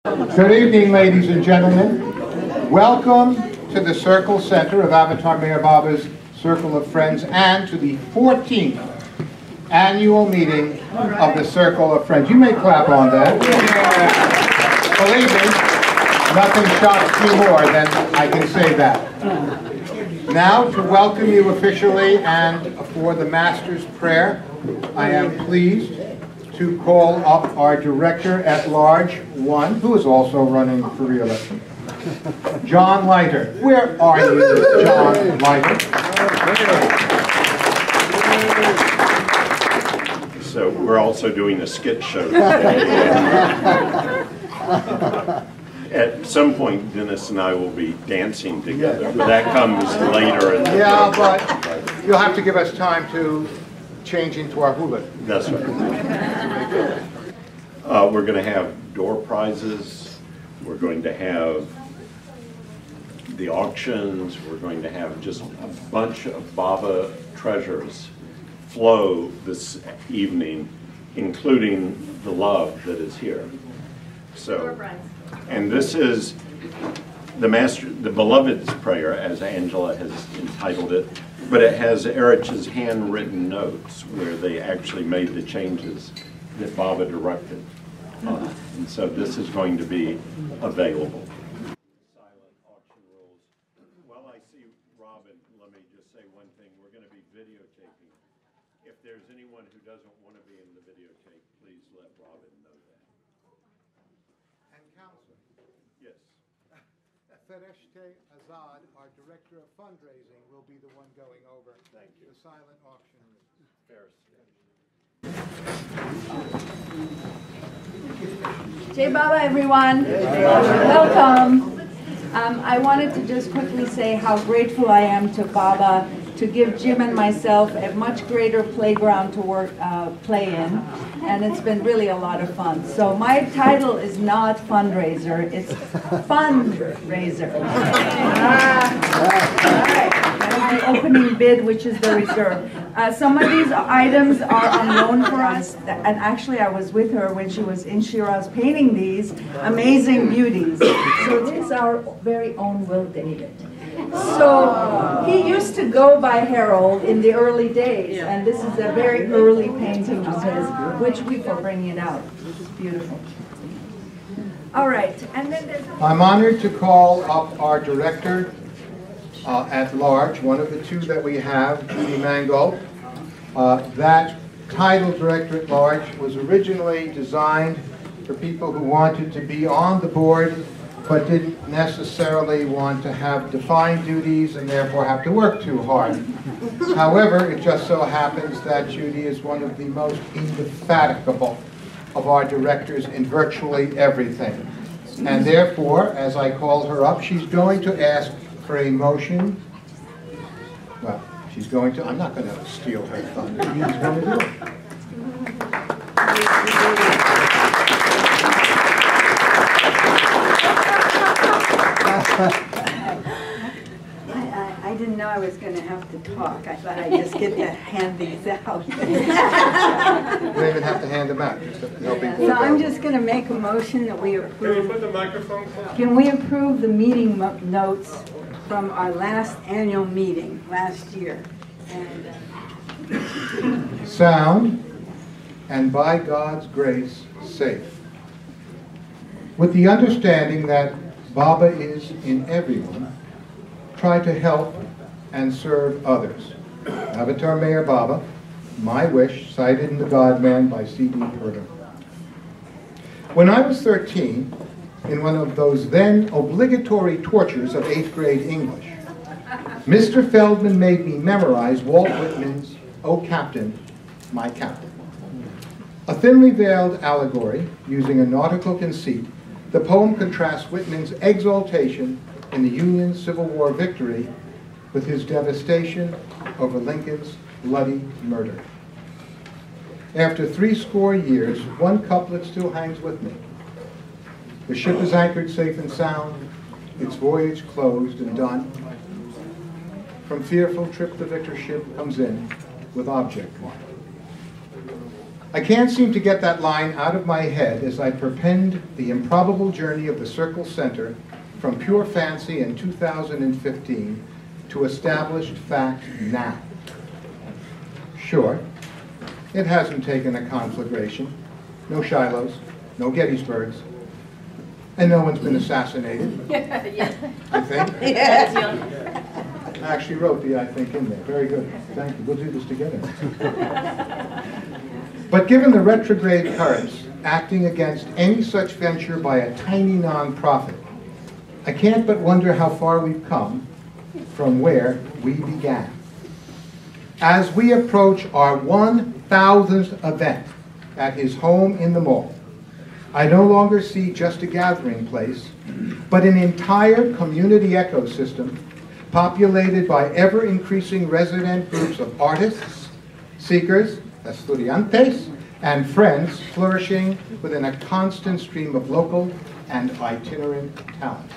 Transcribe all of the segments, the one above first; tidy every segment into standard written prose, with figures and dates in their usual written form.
Good evening, ladies and gentlemen. Welcome to the Circle Center of Avatar Mayor Baba's Circle of Friends and to the 14th annual meeting of the Circle of Friends. You may clap on that. Believe me, nothing shocks me more than I can say that. Now, to welcome you officially and for the Master's Prayer, I am pleased to call up our Director-at-Large, who is also running for re-election, John Leiter. Where are you, John Leiter? So we're also doing a skit show today. At some point, Dennis and I will be dancing together, but that comes later in the program. But you'll have to give us time to change into our hula. That's right. We're going to have door prizes. We're going to have the auctions. We're going to have just a bunch of Baba treasures flow this evening, including the love that is here. So, and this is the Beloved's Prayer, as Angela has entitled it, but it has Erich's handwritten notes where they actually made the changes that Baba directed. And so this is going to be available. Silent auction rules. While I see Robin, let me just say one thing. We're going to be videotaping. If there's anyone who doesn't want to be in the videotape, please let Robin know that. And Counselor. Yes. Fereshte Azad, our Director of Fundraising, will be the one going over the silent auction rules. Jai Baba, everyone. Welcome. I wanted to just quickly say how grateful I am to Baba to give Jim and myself a much greater playground to play in, and it's been really a lot of fun. So my title is not fundraiser, it's fundraiser. My opening bid, which is the reserve. Some of these items are unknown for us, and actually I was with her when she was in Shiraz painting these amazing beauties. So it is our very own Will David. So he used to go by Harold in the early days, and this is a very early painting of his, which we are bringing it out, which is beautiful. All right, and then there's... I'm honored to call up our Director at Large, one of the two that we have, Judy Mangold. That title, Director at Large, was originally designed for people who wanted to be on the board but didn't necessarily want to have defined duties and therefore have to work too hard. However, it just so happens that Judy is one of the most indefatigable of our directors in virtually everything. And therefore, as I call her up, she's going to ask for a motion. Well, she's going to, I'm not going to steal her thunder. She's going to do it. I didn't know I was going to have to talk. I thought I'd just get to hand these out. You don't even have to hand them out. Just so I'm just going to make a motion that we approve. Can you put the microphone down? Can we approve the meeting notes from our last annual meeting last year? And, sound, and by God's grace, safe. With the understanding that Baba is in everyone, try to help and serve others. Avatar Mayor Baba, My Wish, cited in The God-Man by C.D. Purdo. When I was 13, in one of those then obligatory tortures of 8th grade English, Mr. Feldman made me memorize Walt Whitman's "O Captain, My Captain." A thinly veiled allegory, using a nautical conceit, the poem contrasts Whitman's exaltation in the Union's Civil War victory with his devastation over Lincoln's bloody murder. After 80 years, one couplet still hangs with me. The ship is anchored safe and sound, its voyage closed and done. From fearful trip the victor ship comes in with object one. I can't seem to get that line out of my head as I perpend the improbable journey of the Circle Center from pure fancy in 2015 to established fact now. Sure, it hasn't taken a conflagration, no Shilohs, no Gettysburgs, and no one's been assassinated, I think. I actually wrote the I think in there. Very good. Thank you. We'll do this together. But given the retrograde currents acting against any such venture by a tiny nonprofit, I can't but wonder how far we've come from where we began. As we approach our 1,000th event at his home in the mall, I no longer see just a gathering place, but an entire community ecosystem populated by ever-increasing resident groups of artists, seekers, estudiantes, and friends flourishing within a constant stream of local and itinerant talent.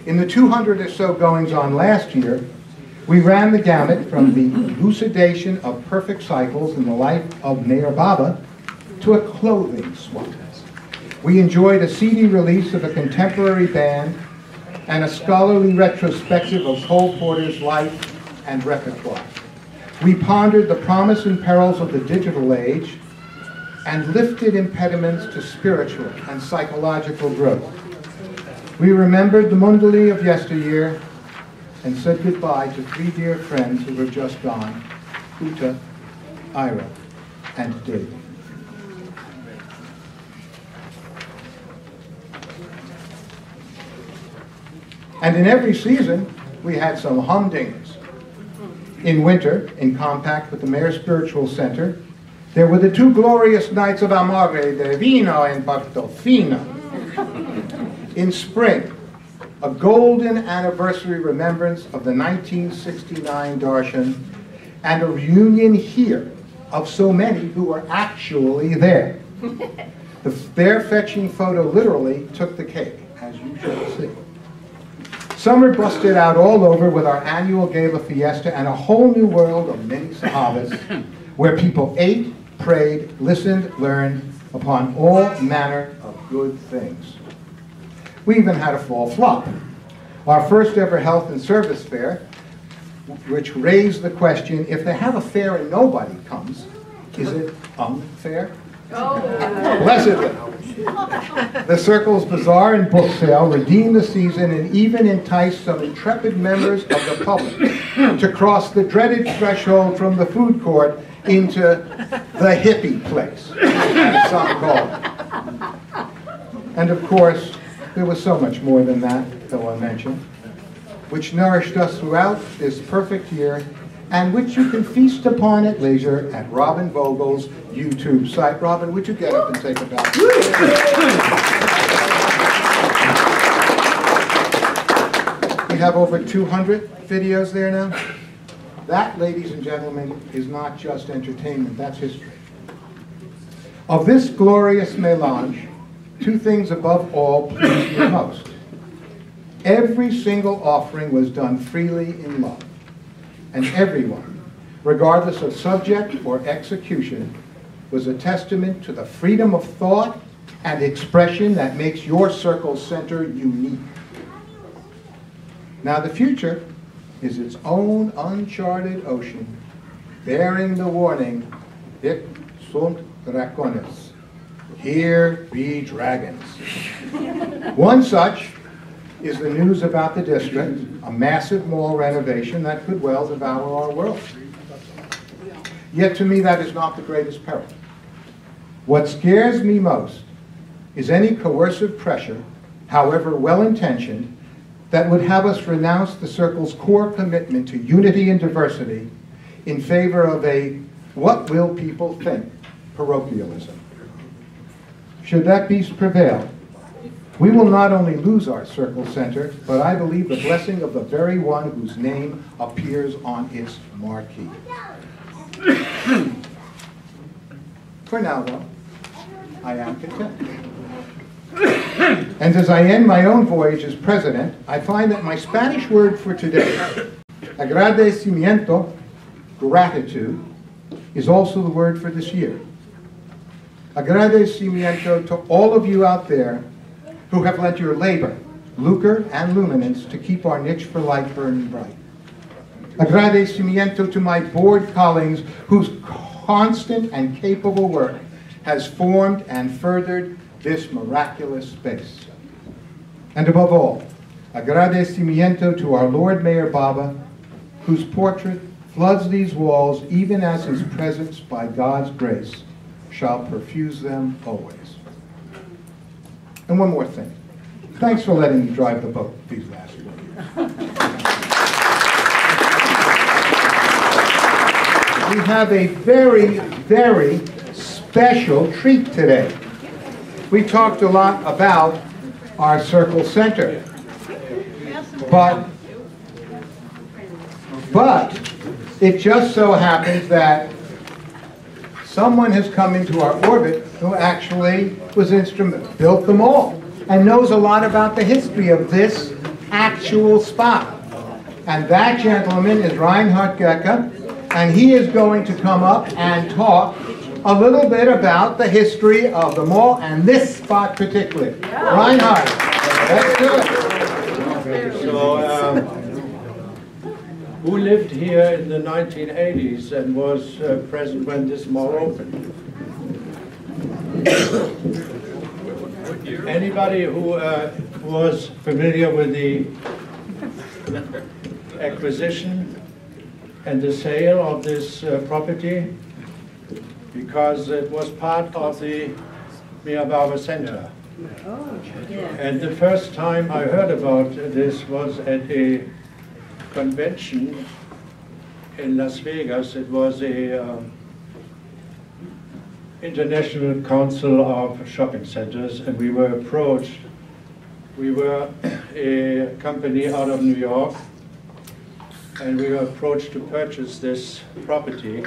In the 200 or so goings-on last year, we ran the gamut from the elucidation of perfect cycles in the life of Mayor Baba to a clothing swap. We enjoyed a CD release of a contemporary band and a scholarly retrospective of Cole Porter's life and repertoire. We pondered the promise and perils of the digital age and lifted impediments to spiritual and psychological growth. We remembered the Mundali of yesteryear and said goodbye to three dear friends who were just gone, Uta, Ira, and David. And in every season, we had some humdingers. In winter, in compact with the Mayor's Spiritual Center, there were the two glorious nights of Amore de Vino and Portofino. In spring, a golden anniversary remembrance of the 1969 Darshan, and a reunion here of so many who were actually there. Their fetching photo literally took the cake, as you shall see. Summer busted out all over with our annual Gala Fiesta and a whole new world of mini sahabas, where people ate, prayed, listened, learned upon all manner of good things. We even had a fall flop. Our first ever health and service fair, which raised the question, if they have a fair and nobody comes, is it unfair? Oh. Blessedly, the Circle's Bazaar and book sale redeemed the season and even enticed some intrepid members of the public to cross the dreaded threshold from the food court into the hippie place, as some call it. And of course, there was so much more than that, though I mentioned, which nourished us throughout this perfect year, and which you can feast upon at leisure at Robin Vogel's YouTube site. Robin, would you get up and take a bow? We have over 200 videos there now. That, ladies and gentlemen, is not just entertainment, that's history. Of this glorious melange, two things above all pleased me most. Every single offering was done freely in love. And everyone, regardless of subject or execution, was a testament to the freedom of thought and expression that makes your Circle Center unique. Now the future is its own uncharted ocean, bearing the warning, Hic sunt dracones, here be dragons. One such is the news about the district, a massive mall renovation that could well devour our world. Yet to me that is not the greatest peril. What scares me most is any coercive pressure, however well-intentioned, that would have us renounce the Circle's core commitment to unity and diversity in favor of a what will people think parochialism. Should that beast prevail, we will not only lose our Circle Center, but I believe the blessing of the very one whose name appears on its marquee. For now, though, I am content. And as I end my own voyage as president, I find that my Spanish word for today, agradecimiento, gratitude, is also the word for this year. Agradecimiento to all of you out there who have lent your labor, lucre, and luminance to keep our niche for light burning bright. Agradecimiento to my board colleagues whose constant and capable work has formed and furthered this miraculous space. And above all, agradecimiento to our Lord Mayor Baba, whose portrait floods these walls even as his presence by God's grace shall perfuse them always. And one more thing. Thanks for letting me drive the boat these last 4 years. We have a very, very special treat today. We talked a lot about our Circle Center, but it just so happens that someone has come into our orbit who actually was built them all and knows a lot about the history of this actual spot. And that gentleman is Reinhard Goecke, and he is going to come up and talk a little bit about the history of the mall and this spot particularly. Yeah. Reinhard, let's do it. So, who lived here in the 1980s and was present when this mall opened? Anybody who was familiar with the acquisition and the sale of this property? Because it was part of the Mia Baba Center. And the first time I heard about this was at a convention in Las Vegas. It was a International Council of Shopping Centers, and we were approached. We were a company out of New York, and we were approached to purchase this property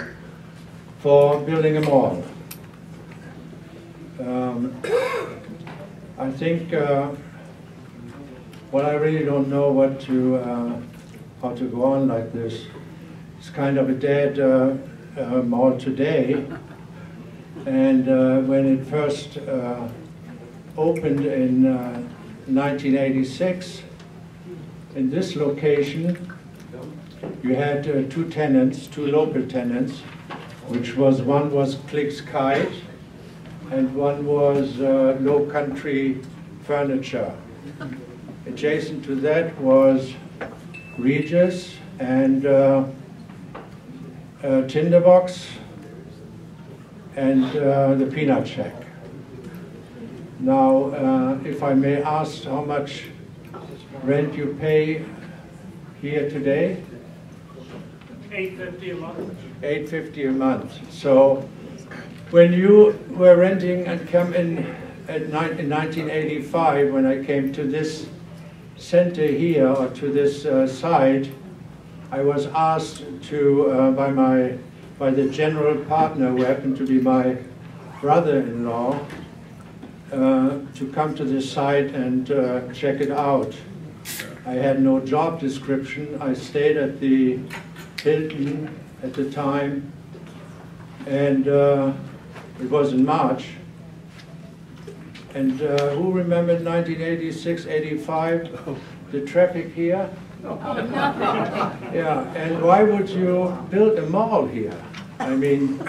for building a mall. I think, well, I really don't know what to, how to go on like this. It's kind of a dead mall today. And when it first opened in 1986, in this location, you had two tenants, two local tenants, which was, one was Clicks Kite, and one was Low Country Furniture. Adjacent to that was Regis and Tinderbox and the Peanut Shack. Now, if I may ask how much rent you pay here today? $8.50 a month. $8.50 a month. So when you were renting and come in in 1985, when I came to this center here, or to this site, I was asked to, by the general partner, who happened to be my brother-in-law, to come to this site and check it out. I had no job description. I stayed at the Hilton at the time, and it was in March. And who remembered 1986, 85, the traffic here? Yeah, and why would you build a mall here? I mean,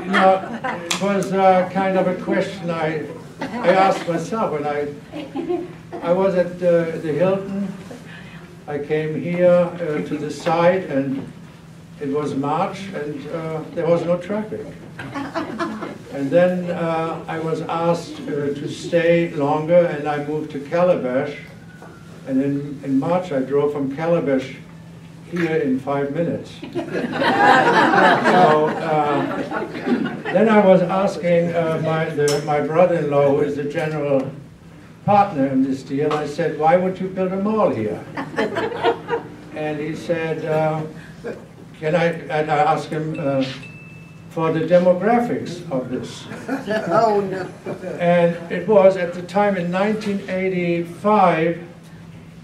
you know, it was kind of a question I asked myself when I was at the Hilton. I came here to the site, and it was March, and there was no traffic. And then I was asked to stay longer, and I moved to Calabash. And in March, I drove from Calabash here in 5 minutes. So then I was asking my brother-in-law, who is the general partner in this deal, I said, why would you build a mall here? And he said, and I asked him for the demographics of this. Oh, no. And it was, at the time in 1985,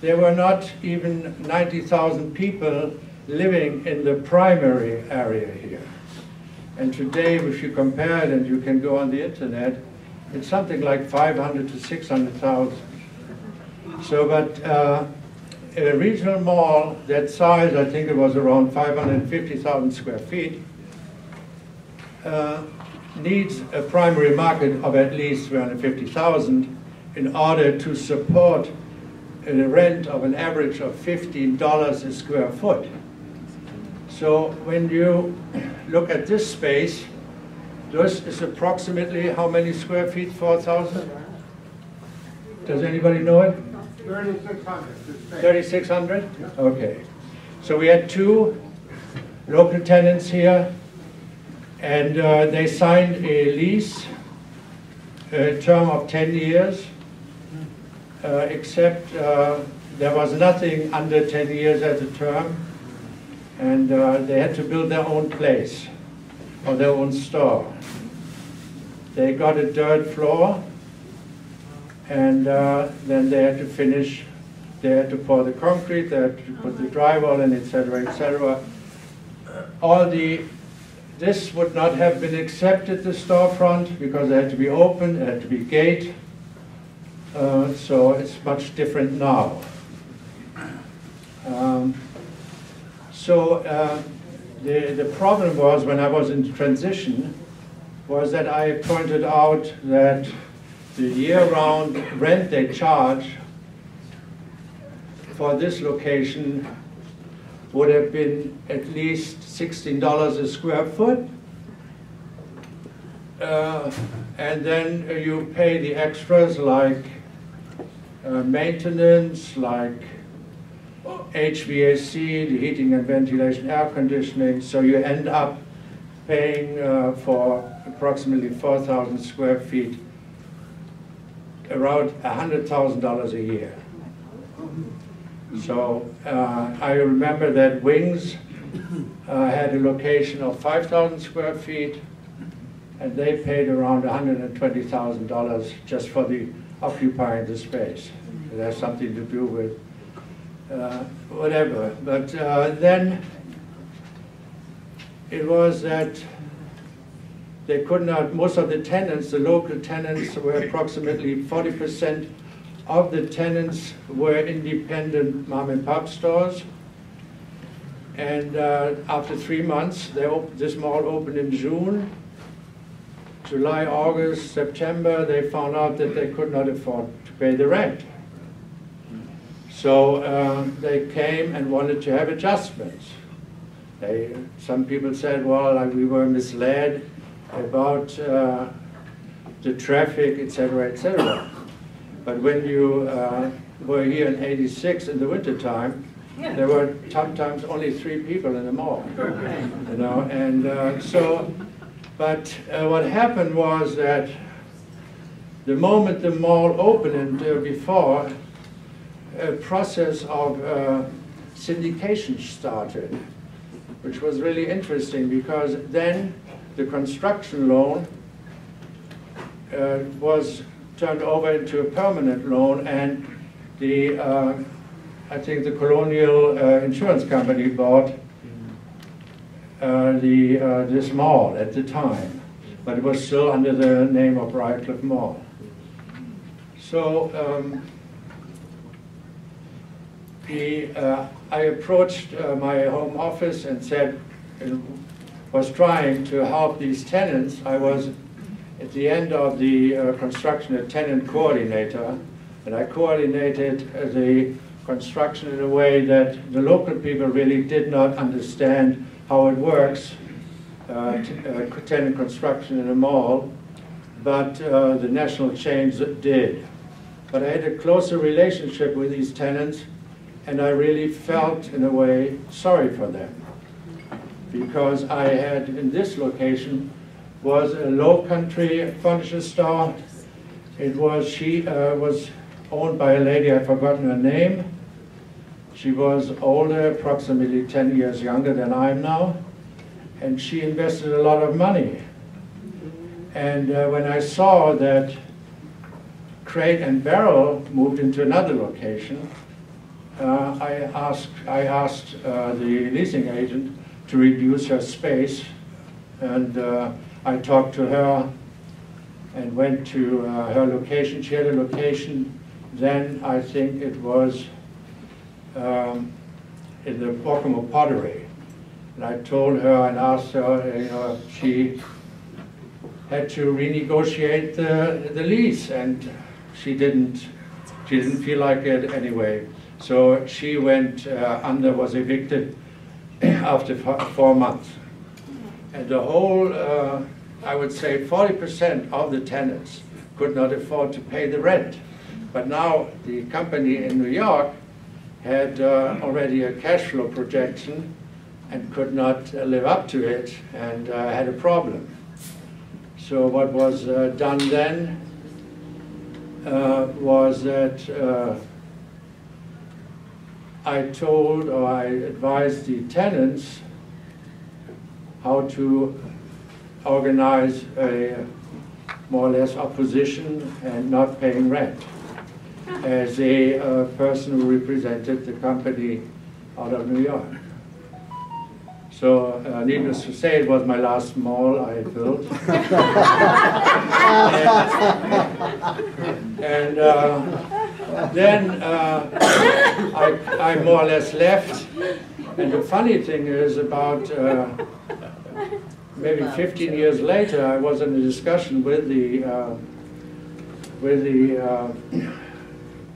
there were not even 90,000 people living in the primary area here. And today, if you compare it, and you can go on the internet, it's something like 500 to 600,000. So, but a regional mall that size, I think it was around 550,000 square feet, needs a primary market of at least 350,000 in order to support a rent of an average of $15 a square foot. So when you look at this space, this is approximately how many square feet? 4,000? Does anybody know it? 3,600. 3,600? Okay. So we had two local tenants here, and they signed a lease, a term of 10 years, except there was nothing under 10 years as a term, and they had to build their own place or their own store. They got a dirt floor, and then they had to finish, they had to pour the concrete, they had to put the drywall in, etc., etc. This would not have been accepted, the storefront, because it had to be open, it had to be gate. So it's much different now. The problem was, when I was in transition, was that I pointed out that the year-round rent they charge for this location would have been at least $16 a square foot. And then you pay the extras like maintenance, like HVAC, the heating and ventilation, air conditioning, so you end up paying for approximately 4,000 square feet, around $100,000 a year. So I remember that Wings had a location of 5,000 square feet, and they paid around $120,000 just for the occupying the space. It has something to do with whatever. But then it was that they could not, most of the tenants, the local tenants, were approximately 40% of the tenants were independent mom and pop stores. And after 3 months, this mall opened in June. July, August, September, they found out that they could not afford to pay the rent. So they came and wanted to have adjustments. Some people said, well, we were misled about the traffic, etc., etc. But when you were here in '86 in the wintertime, there were sometimes only 3 people in the mall. You know, and but what happened was that the moment the mall opened and before, a process of syndication started, which was really interesting, because then the construction loan was turned over into a permanent loan, and I think the Colonial Insurance Company bought this mall at the time, but it was still under the name of Briarcliff Mall. So I approached my home office and said, was trying to help these tenants. I was at the end of the construction a tenant coordinator, and I coordinated the construction in a way that the local people really did not understand how it works, tenant construction in a mall, but the national chains did. But I had a closer relationship with these tenants, and I really felt, in a way, sorry for them. Because I had, in this location, was a low country furniture store. She was owned by a lady, I've forgotten her name. She was older, approximately 10 years younger than I am now, and she invested a lot of money. And when I saw that Crate and Barrel moved into another location, I asked the leasing agent to reduce her space and I talked to her and went to her location. She had a location then, I think it was in the Pocomo Pottery. And I told her and asked her, you know, she had to renegotiate the lease, and she didn't feel like it anyway. So she went was evicted after 4 months. And the whole, I would say 40% of the tenants could not afford to pay the rent. But now the company in New York had already a cash flow projection and could not live up to it, and had a problem. So what was done then was that I told, or I advised the tenants how to organize a more or less opposition and not paying rent, as a person who represented the company out of New York. So needless to say, it was my last mall I built. and then I more or less left. And the funny thing is, about maybe 15 years later, I was in a discussion with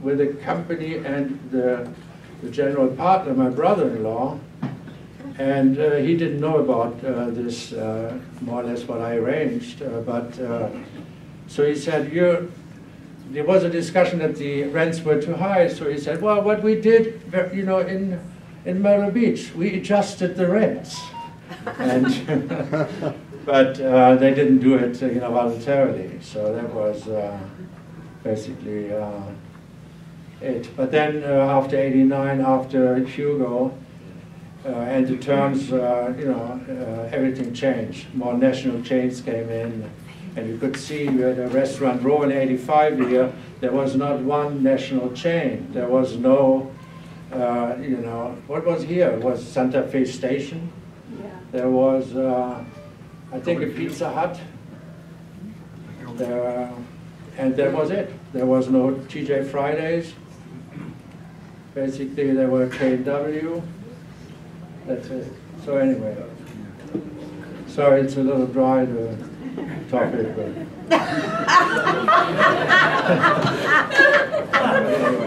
the company and the general partner, my brother-in-law, and he didn't know about this, more or less what I arranged. So he said, there was a discussion that the rents were too high. So he said, well, what we did, you know, in Myrtle Beach, we adjusted the rents. And but they didn't do it, you know, voluntarily. So that was basically it. But then after '89, after Hugo, and the terms, you know, everything changed. More national chains came in, and you could see you had a restaurant row in '85 here. There was not one national chain. There was no, you know, what was here? It was Santa Fe Station. Yeah. There was, I think, a Pizza Hut. There, and that was it. There was no TJ Fridays. Basically, there were K&W. That's it. So anyway, sorry, it's a little dry to talk it, but anyway.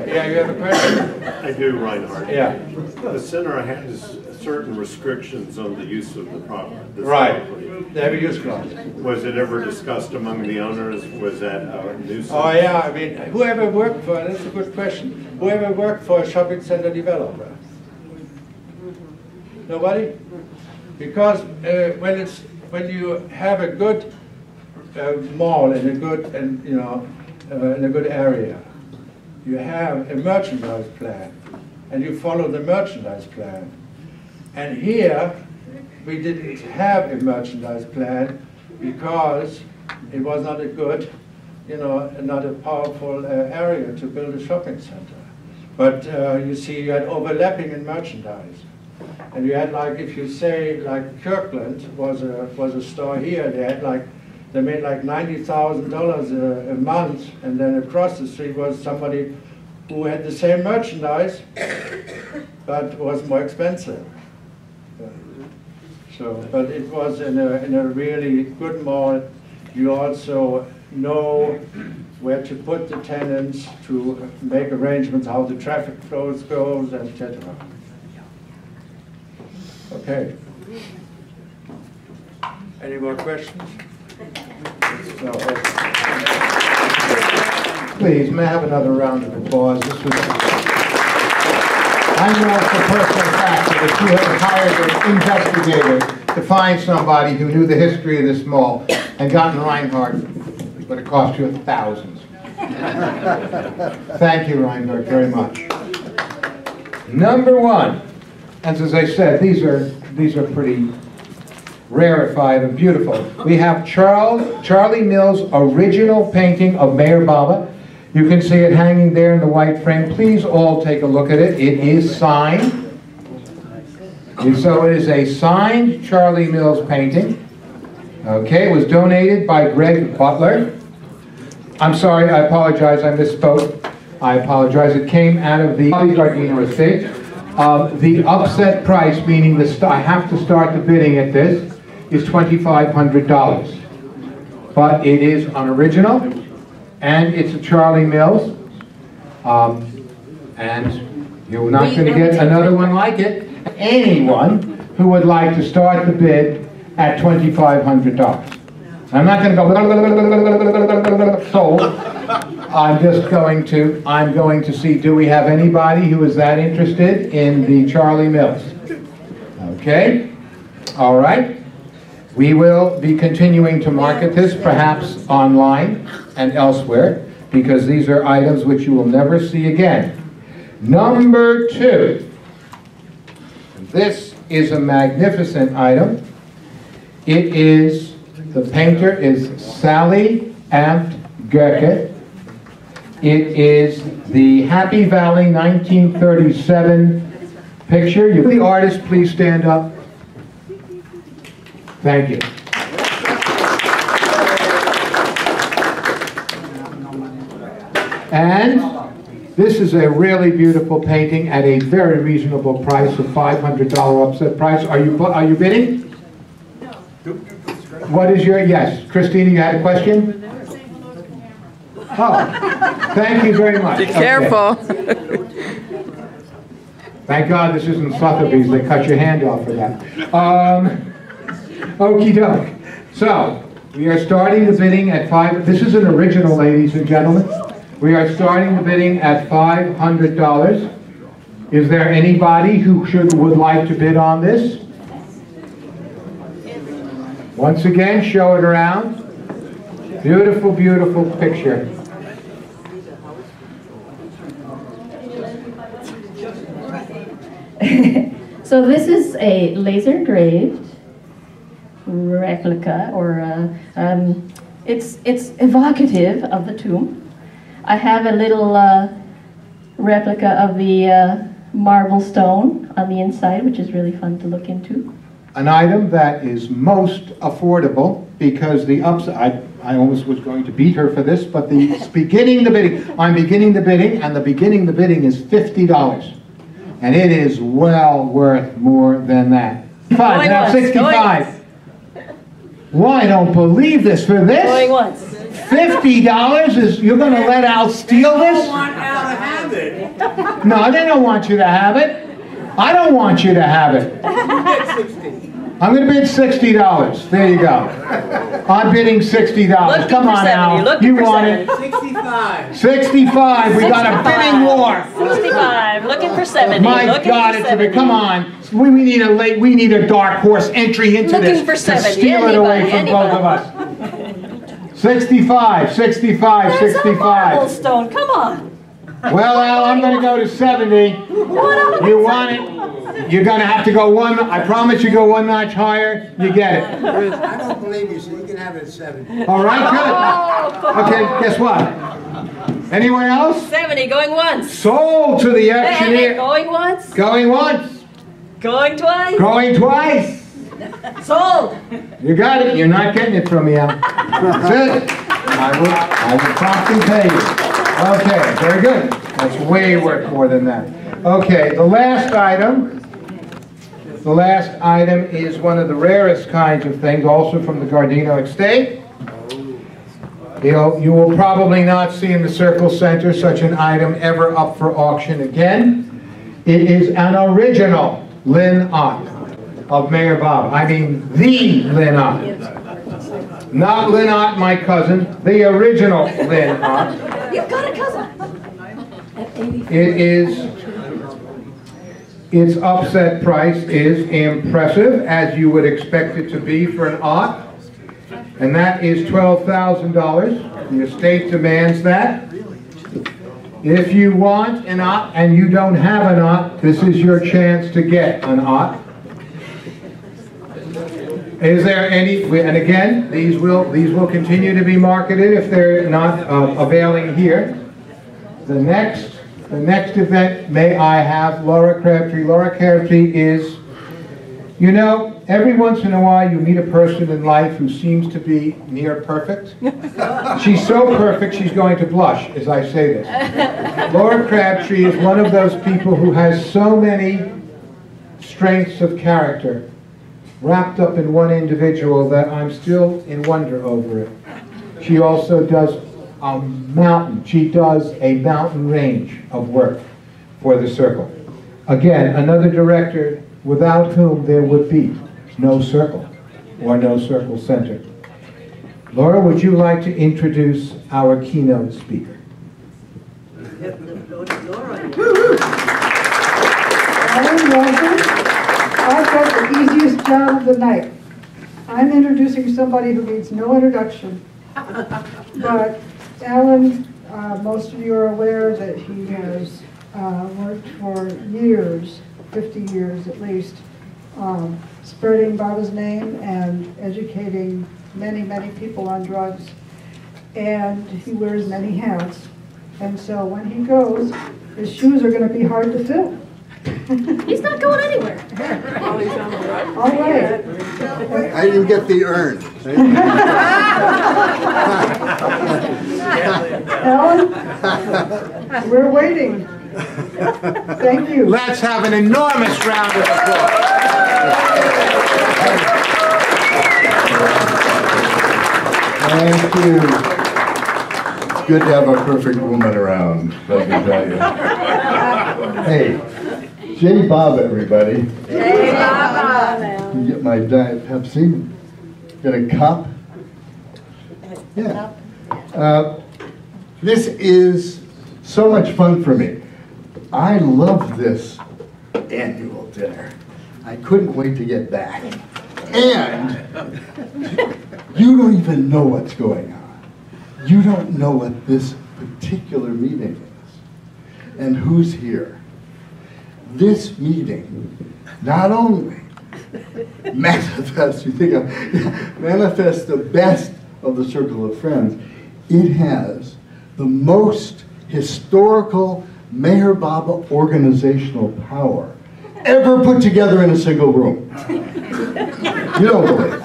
Yeah, you have a question? I do, Reinhardt. Yeah. The center has certain restrictions on the use of the property. Right. They have a use clause. Was it ever discussed among the owners? Was that a nuisance? Oh yeah, I mean, whoever worked for, that's a good question. Whoever worked for a shopping center developer? Nobody? Because when you have a good mall in a good in a good area, you have a merchandise plan, and you follow the merchandise plan. And here we didn't have a merchandise plan because it was not a good, you know, not a powerful area to build a shopping center. But you see, you had overlapping in merchandise. And you had, like, if you say, like, Kirkland was a store here, they made like $90,000 a month, and then across the street was somebody who had the same merchandise, but was more expensive. So, but it was in a really good mall. You also know where to put the tenants, to make arrangements how the traffic flows goes, etc. Okay. Any more questions? No. Please, may I have another round of applause? This was. I know for personal fact that you have hired an investigator to find somebody who knew the history of this mall and gotten Reinhardt, but it cost you thousands. Thank you, Reinhardt, very much. Number one. And as I said, these are pretty rarefied and beautiful. We have Charlie Mills' original painting of Mayor Baba. You can see it hanging there in the white frame. Please all take a look at it. It is signed. And so it is a signed Charlie Mills painting. Okay, it was donated by Greg Butler. I'm sorry, I apologize, I misspoke. I apologize, it came out of the Gardino estate. The upset price, meaning I have to start the bidding at this, is $2,500. But it is unoriginal, and it's a Charlie Mills, and you're not going to get another one like it. Anyone who would like to start the bid at $2,500. I'm not going to go sold. I'm going to see, do we have anybody who is that interested in the Charlie Mills? Okay, all right. We will be continuing to market this, perhaps online and elsewhere, because these are items which you will never see again. Number 2. This is a magnificent item. It is, the painter is Sally Amt Goethe. It is the Happy Valley 1937 picture. Will the artist please stand up? Thank you. And this is a really beautiful painting at a very reasonable price of $500 upset price. Are you bidding? No. What is your, yes, Christina, you had a question? Oh, thank you very much. Be careful. Thank God this isn't Sotheby's. They cut your hand off for that. Okie doke. So, we are starting the bidding at this is an original, ladies and gentlemen. We are starting the bidding at $500. Is there anybody who would like to bid on this? Once again, show it around. Beautiful, beautiful picture. So this is a laser engraved replica, or it's evocative of the tomb. I have a little replica of the marble stone on the inside, which is really fun to look into. An item that is most affordable, because the upside, I almost was going to beat her for this, but I'm beginning the bidding, and the beginning the bidding is $50. And it is well worth more than that. Now 65. Why, I don't believe this for this. Going once. $50 is, you're going to let Al steal this? I don't want Al to have it. No, they don't want you to have it. I don't want you to have it. I'm going to bid $60. There you go. I'm bidding $60. Come on, Al. You want it? 65. 65. We got a bidding war. 65. Looking for 70. My God, it's a bit. Come on. We need a dark horse entry into Looking this for to 70. steal it away from both of us. 65, 65, 65. Marble stone. Come on. Well, Al, I'm going to go to 70. You want it? You're going to have to go one. I promise you go one notch higher. You get it. I don't believe you, so you can have it at 70. All right, good. Okay, guess what? Anyone else? 70. Going once. Sold to the auctioneer. Going once. Going once. Going twice. Going twice. Sold. You got it. You're not getting it from me, Al. That's it. I will promptly pay you. Okay, very good. That's way worth more than that. Okay, the last item is one of the rarest kinds of things, also from the Gardino estate. You will probably not see in the Circle Center such an item ever up for auction again. It is an original Lynn Ott of Mayor Bob. I mean, the Lynn Ott. Not Lynn Ott, my cousin, the original Lynn Ott. You've got a cousin. Its upset price is impressive, as you would expect it to be for an Ott, and that is $12,000. The estate demands that. If you want an Ott and you don't have an Ott, this is your chance to get an Ott. Is there any, and again, these will continue to be marketed if they're not availing here. The next event, may I have Laura Crabtree. Laura Crabtree is, you know, Every once in a while you meet a person in life who seems to be near perfect. She's so perfect she's going to blush as I say this. Laura Crabtree is one of those people who has so many strengths of character wrapped up in one individual that I'm still in wonder over it. She also does a mountain. She does a mountain range of work for the Circle. Again, another director without whom there would be no Circle or no Circle Center. Laura, would you like to introduce our keynote speaker? Allan, welcome. I've got the easiest job of the night. I'm introducing somebody who needs no introduction. But Allan, most of you are aware that he has worked for years, 50 years at least, spreading Baba's name and educating many, many people on drugs. And he wears many hats. And so when he goes, his shoes are going to be hard to fill. He's not going anywhere. All right. I didn't get the urn. Allan, we're waiting. Thank you. Let's have an enormous round of applause. Thank you. It's good to have a perfect woman around, let me tell you. Hey, J. Bob, everybody. Hey, Baba. You get my Diet Pepsi? Get a cup? Yeah. This is so much fun for me. I love this annual dinner. I couldn't wait to get back. And you don't even know what's going on. You don't know what this particular meeting is and who's here. This meeting not only manifests, manifests the best of the Circle of Friends, it has the most historical Meher Baba organizational power ever put together in a single room. You don't believe it.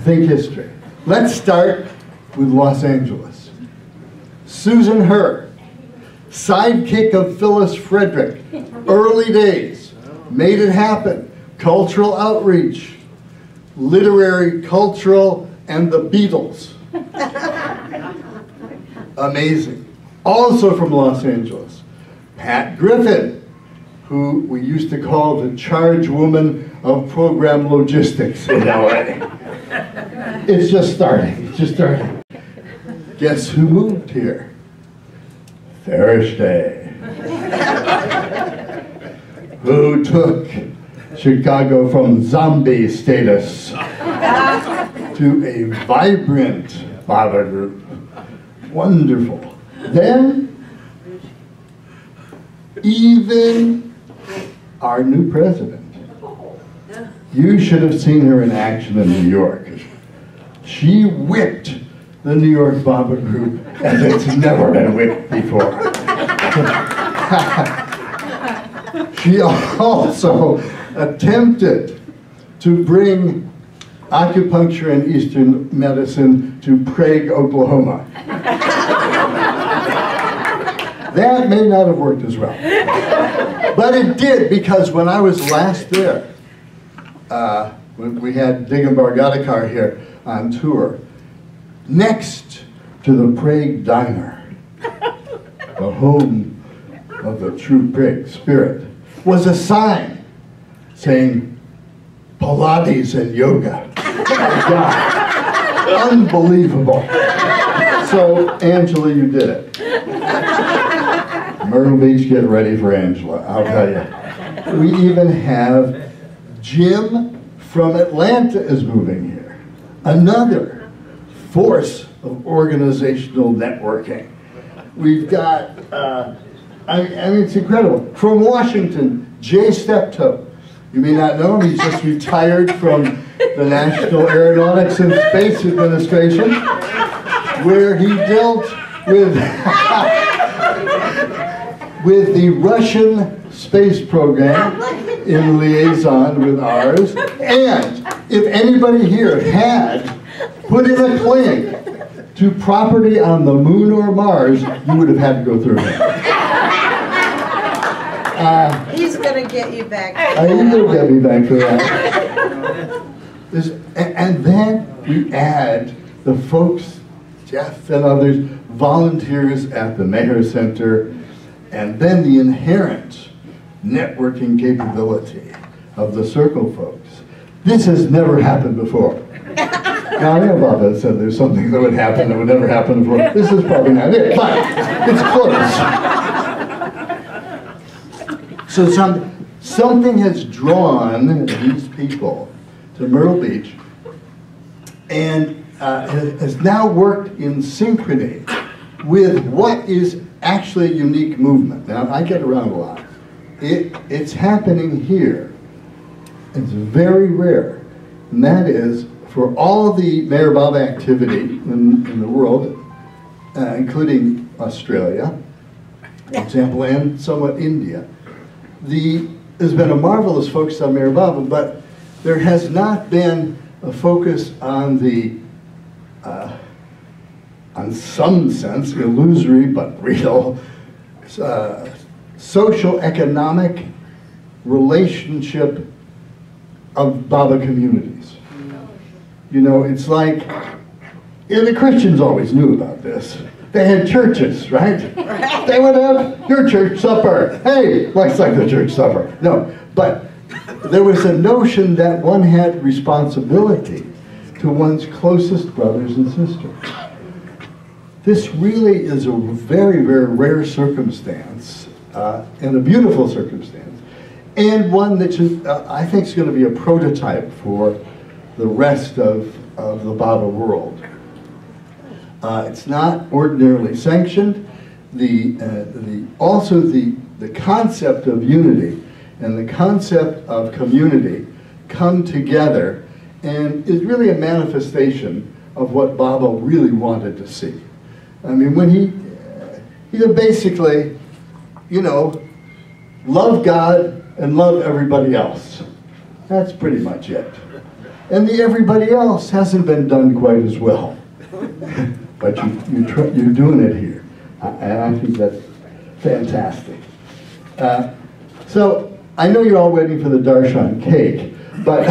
Think history. Let's start with Los Angeles. Susan Herr, sidekick of Phyllis Frederick, early days, made it happen, cultural outreach, literary, cultural, and the Beatles. Amazing. Also from Los Angeles, Pat Griffin, who we used to call the charge woman of program logistics in LA. It's just starting, it's just starting. Guess who moved here? Thursday. Who took Chicago from zombie status to a vibrant Baba group. Wonderful. Then, even our new president. You should have seen her in action in New York. She whipped the New York Baba group as it's never been whipped before. She also attempted to bring acupuncture and Eastern medicine to Prague, Oklahoma. That may not have worked as well. But it did, because when I was last there, when we had Digambar Gadekar here on tour, next to the Prague Diner, the home of the true Prague spirit, was a sign saying Pilates and yoga. My God. Unbelievable. So, Angela, you did it. Myrtle Beach, get ready for Angela, I'll tell you. We even have Jim from Atlanta is moving here. Another force of organizational networking. We've got, I mean, it's incredible. From Washington, Jay Steptoe. You may not know him, he's just retired from the National Aeronautics and Space Administration, where he dealt with, with the Russian space program in liaison with ours. And if anybody here had put in a claim to property on the moon or Mars, you would have had to go through him. He's going to get you back. He will get me back for that. And then we add the folks, Jeff and others, volunteers at the Mayer Center, and then the inherent networking capability of the Circle folks. This has never happened before. Now, I know Baba said there's something that would happen that would never happen before. This is probably not it, but it's close. So something has drawn these people to Myrtle Beach and has now worked in synchrony with what is actually a unique movement. Now, I get around a lot. It's happening here. It's very rare. And that is, for all the Meher Baba activity in the world, including Australia, for example, and somewhat India, there's been a marvelous focus on Meher Baba, but there has not been a focus on the, on some sense, illusory but real, social economic relationship of Baba communities. You know, it's like, the Christians always knew about this. They had churches, right? They would have your church supper. Hey, looks like the church supper. No, but there was a notion that one had responsibility to one's closest brothers and sisters. This really is a very, very rare circumstance, and a beautiful circumstance, and one that I think is going to be a prototype for the rest of the Baba world. It's not ordinarily sanctioned. Also the concept of unity and the concept of community come together and is really a manifestation of what Baba really wanted to see. I mean, when he basically, you know, love God and love everybody else. That's pretty much it. And the everybody else hasn't been done quite as well. But you're doing it here. And I think that's fantastic. So I know you're all waiting for the darshan cake, but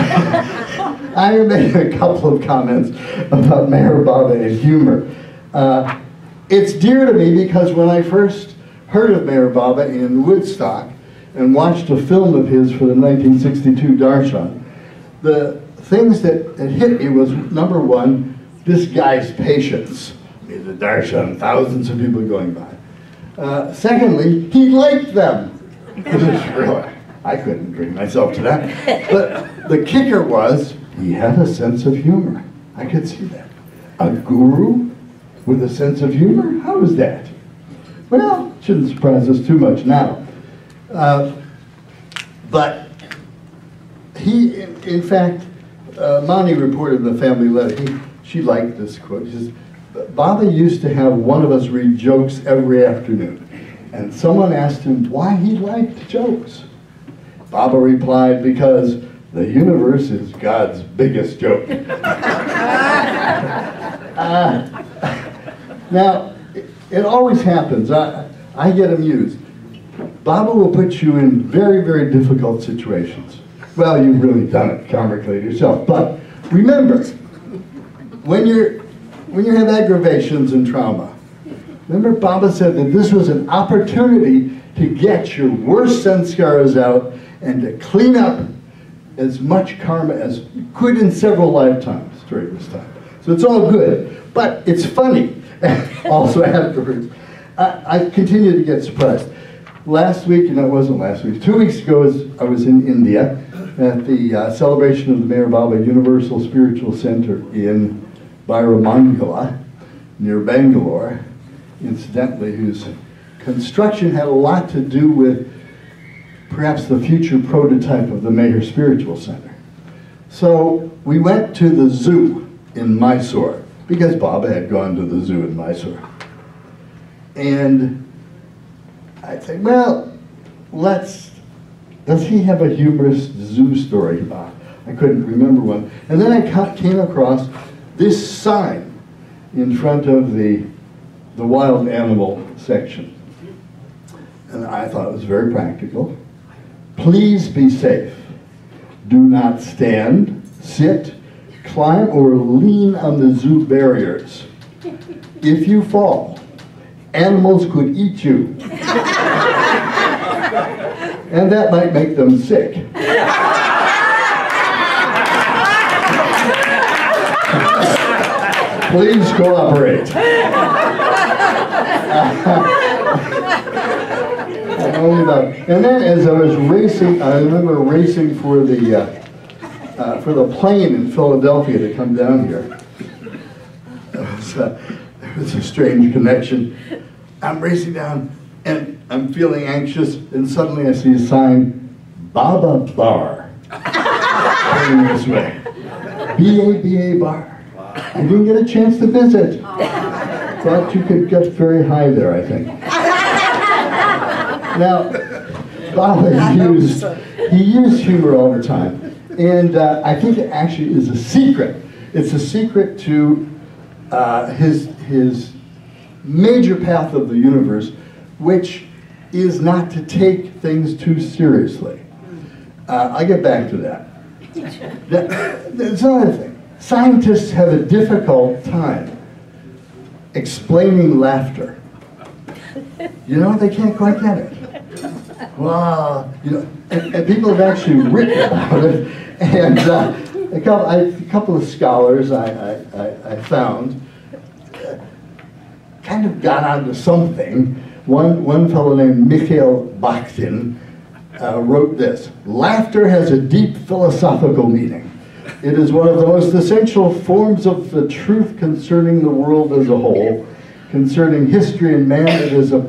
I made a couple of comments about Meher Baba and humor. It's dear to me because when I first heard of Meher Baba in Woodstock and watched a film of his for the 1962 darshan, the things that hit me was, number one, this guy's patience. The darshan, thousands of people going by. Secondly, he liked them. I couldn't bring myself to that. But the kicker was, he had a sense of humor. I could see that. A guru with a sense of humor? How is that? Well, shouldn't surprise us too much now. But he, in fact, Mani reported in the family letter, she liked this quote. She says, Baba used to have one of us read jokes every afternoon. And someone asked him why he liked jokes. Baba replied, because the universe is God's biggest joke. Now, it always happens. I get amused. Baba will put you in very, very difficult situations. Well, you've really done it karmically yourself. But remember, when you have aggravations and trauma, remember Baba said that this was an opportunity to get your worst sanskaras out and to clean up as much karma as you could in several lifetimes during this time. So it's all good, but it's funny also afterwards. I continue to get surprised. Last week, it wasn't last week, 2 weeks ago I was in India at the celebration of the Meher Baba Universal Spiritual Center in Byramangala, near Bangalore, incidentally, whose construction had a lot to do with perhaps the future prototype of the Meher Spiritual Center. So we went to the zoo in Mysore, because Baba had gone to the zoo in Mysore. And I think, well, let's does he have a humorous zoo story? I couldn't remember one. And then I came across this sign in front of the wild animal section. And I thought it was very practical. Please be safe. Do not stand, sit, climb, or lean on the zoo barriers. If you fall, animals could eat you. And that might make them sick. Please cooperate. And then as I was racing, I remember racing for the plane in Philadelphia to come down here. It was a strange connection. I'm racing down and I'm feeling anxious, and suddenly I see a sign, Baba Bar, coming this way. B-A-B-A Bar. I didn't get a chance to visit. Thought you could get very high there, I think. Now, Baba used humor all the time. And I think it actually is a secret. It's a secret to his major path of the universe, which is not to take things too seriously. I'll get back to that. There's another thing. Scientists have a difficult time explaining laughter. You know, they can't quite get it. Well, you know, and people have actually written about it. And a couple of scholars I found kind of got onto something. One fellow named Mikhail Bakhtin wrote this: laughter has a deep philosophical meaning. It is one of the most essential forms of the truth concerning the world as a whole, concerning history and man. It is a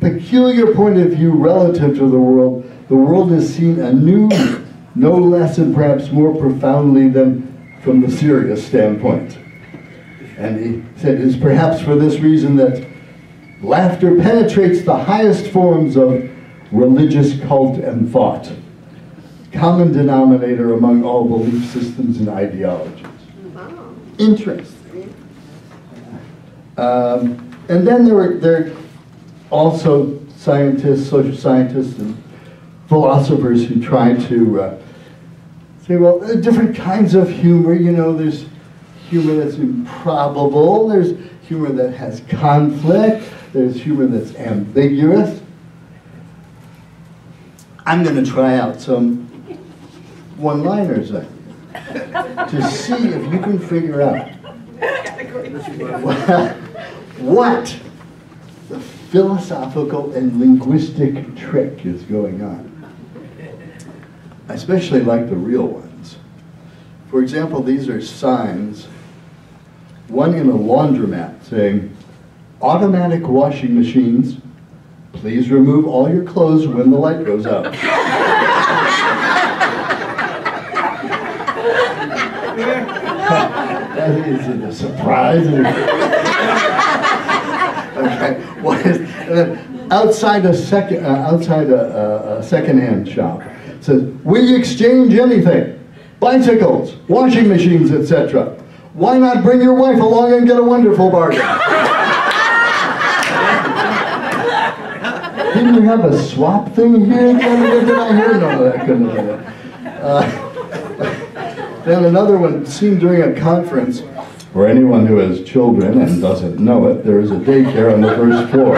peculiar point of view relative to the world. The world is seen anew, no less and perhaps more profoundly than from the serious standpoint. And he said it is perhaps for this reason that laughter penetrates the highest forms of religious cult and thought, common denominator among all belief systems and ideologies. Wow. Interesting. And then there are also scientists, social scientists, and philosophers who try to say, well, there are different kinds of humor. You know, there's humor that's improbable, there's humor that has conflict, there's humor that's ambiguous. I'm going to try out some one-liners to see if you can figure out what the philosophical and linguistic trick is going on. I especially like the real ones. For example, these are signs, one in a laundromat saying, automatic washing machines, please remove all your clothes when the light goes out. Is it a surprise? Okay. What is, outside a second-hand shop, it says, we exchange anything, bicycles, washing machines, etc. Why not bring your wife along and get a wonderful bargain? Didn't you have a swap thing here? Did I hear? No, that couldn't have been it. Then another one, seen during a conference. For anyone who has children and doesn't know it, there is a daycare on the first floor.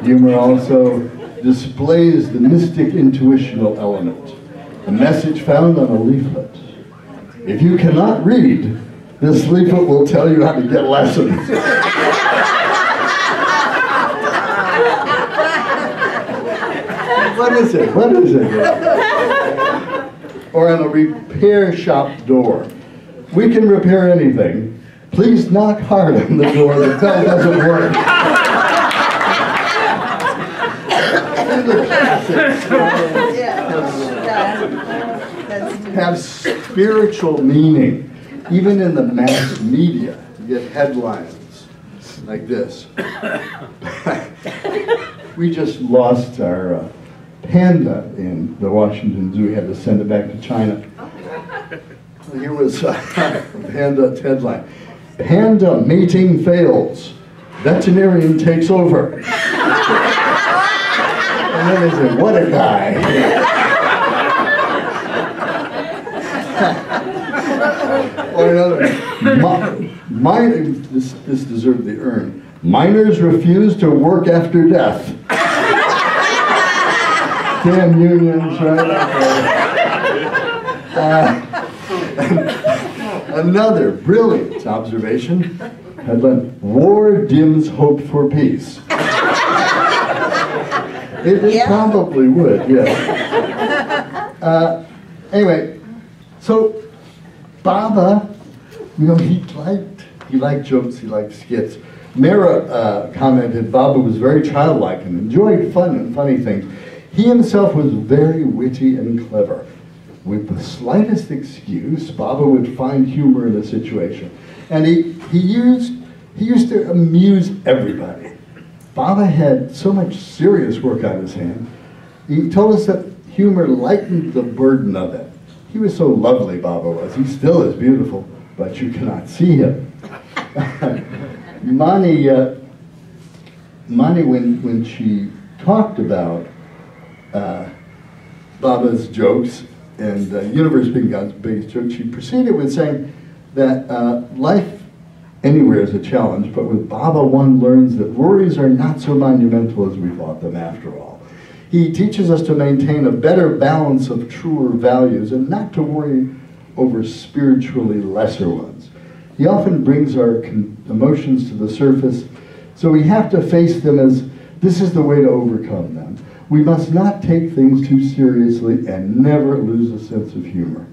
Humor also displays the mystic intuitional element, a message found on a leaflet. If you cannot read, this leaflet will tell you how to get lessons. What is it? What is it? Or on a repair shop door. We can repair anything. Please knock hard on the door. The bell doesn't work. Have spiritual meaning, even in the mass media. You get headlines. like this. We just lost our panda in the Washington Zoo. We had to send it back to China. Here was Panda's headline. Panda mating fails. Veterinarian takes over. And then they said, what a guy. Or another, this deserved the urn. Miners refuse to work after death. Damn unions, right? Another brilliant observation. Headline, war dims hope for peace. It probably would, yes. Anyway, so Baba, you know, he liked jokes, he liked skits. Mara commented Baba was very childlike and enjoyed fun and funny things. He himself was very witty and clever. With the slightest excuse, Baba would find humor in a situation. And he used to amuse everybody. Baba had so much serious work on his hand. He told us that humor lightened the burden of it. He was so lovely, Baba was. He still is beautiful, but you cannot see him. Mani, when she talked about Baba's jokes and universe being God's biggest joke, she proceeded with saying that life anywhere is a challenge, but with Baba one learns that worries are not so monumental as we thought them after all. He teaches us to maintain a better balance of truer values and not to worry over spiritually lesser ones. He often brings our emotions to the surface, so we have to face them as this is the way to overcome them. We must not take things too seriously and never lose a sense of humor.